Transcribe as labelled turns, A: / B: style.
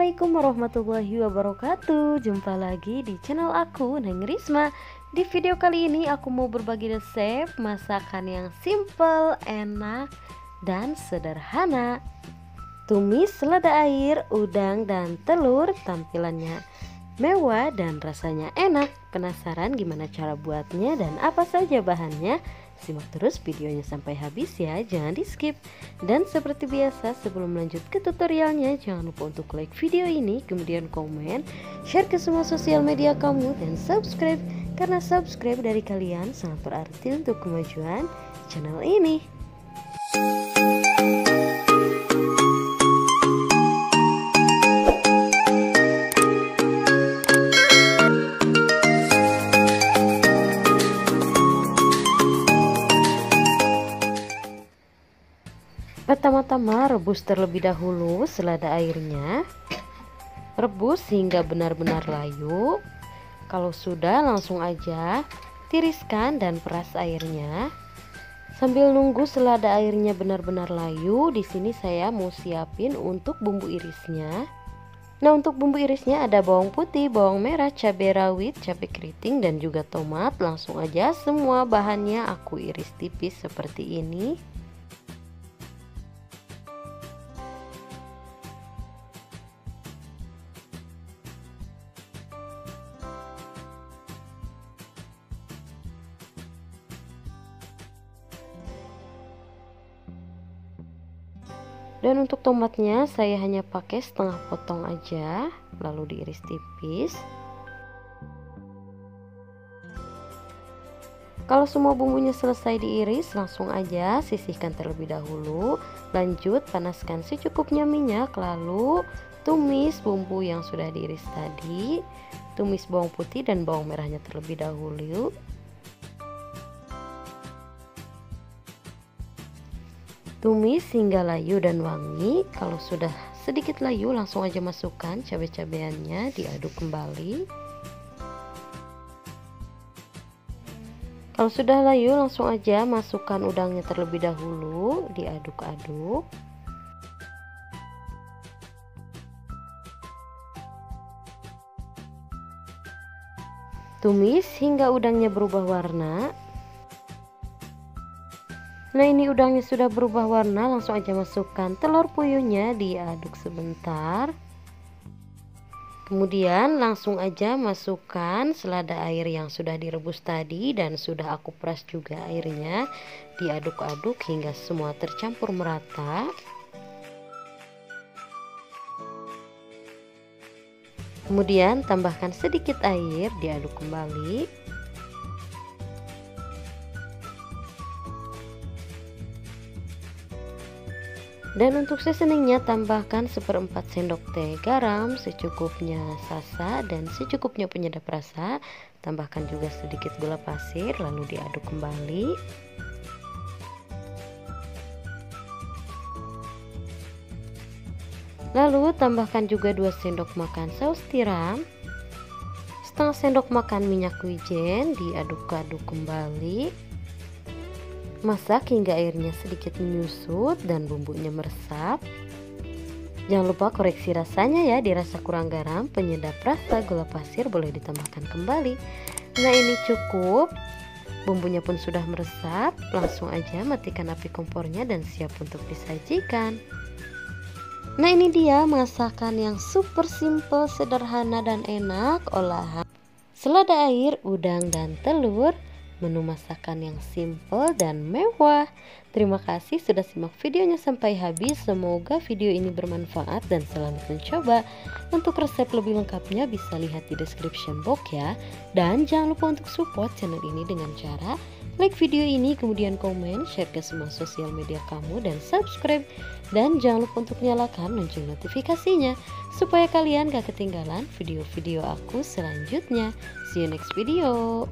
A: Assalamualaikum warahmatullahi wabarakatuh. Jumpa lagi di channel aku, Neng Risma. Di video kali ini aku mau berbagi resep masakan yang simple, enak, dan sederhana. Tumis selada air, udang, dan telur. Tampilannya mewah dan rasanya enak. Penasaran gimana cara buatnya dan apa saja bahannya? Simak terus videonya sampai habis ya, jangan di skip. Dan seperti biasa, sebelum lanjut ke tutorialnya, jangan lupa untuk like video ini, kemudian komen, share ke semua sosial media kamu, dan subscribe. Karena subscribe dari kalian sangat berarti untuk kemajuan channel ini. Pertama-tama rebus terlebih dahulu selada airnya. Rebus hingga benar-benar layu. Kalau sudah, langsung aja tiriskan dan peras airnya. Sambil nunggu selada airnya benar-benar layu, di sini saya mau siapin untuk bumbu irisnya. Nah, untuk bumbu irisnya ada bawang putih, bawang merah, cabai rawit, cabai keriting, dan juga tomat. Langsung aja semua bahannya aku iris tipis seperti ini. Dan untuk tomatnya saya hanya pakai setengah potong aja, lalu diiris tipis. Kalau semua bumbunya selesai diiris, langsung aja sisihkan terlebih dahulu. Lanjut panaskan secukupnya minyak, lalu tumis bumbu yang sudah diiris tadi. Tumis bawang putih dan bawang merahnya terlebih dahulu. Tumis hingga layu dan wangi. Kalau sudah sedikit layu, langsung aja masukkan cabai-cabeannya, diaduk kembali. Kalau sudah layu, langsung aja masukkan udangnya terlebih dahulu, diaduk-aduk. Tumis hingga udangnya berubah warna. Nah, ini udangnya sudah berubah warna, langsung aja masukkan telur puyuhnya, diaduk sebentar. Kemudian langsung aja masukkan selada air yang sudah direbus tadi dan sudah aku peras juga airnya. Diaduk-aduk hingga semua tercampur merata. Kemudian tambahkan sedikit air, diaduk kembali. Dan untuk seasoningnya tambahkan 1/4 sendok teh garam, secukupnya sasa dan secukupnya penyedap rasa. Tambahkan juga sedikit gula pasir, lalu diaduk kembali. Lalu tambahkan juga 2 sendok makan saus tiram, setengah sendok makan minyak wijen, diaduk-aduk kembali. Masak hingga airnya sedikit menyusut dan bumbunya meresap. Jangan lupa koreksi rasanya ya, dirasa kurang garam, penyedap rasa, gula pasir boleh ditambahkan kembali. Nah, ini cukup. Bumbunya pun sudah meresap. Langsung aja matikan api kompornya dan siap untuk disajikan. Nah, ini dia masakan yang super simple, sederhana, dan enak. Olahan selada air, udang, dan telur. Menu masakan yang simple dan mewah. Terima kasih sudah simak videonya sampai habis. Semoga video ini bermanfaat dan selamat mencoba. Untuk resep lebih lengkapnya bisa lihat di description box ya. Dan jangan lupa untuk support channel ini dengan cara like video ini, kemudian komen, share ke semua sosial media kamu, dan subscribe. Dan jangan lupa untuk nyalakan lonceng notifikasinya supaya kalian gak ketinggalan video-video aku selanjutnya. See you next video.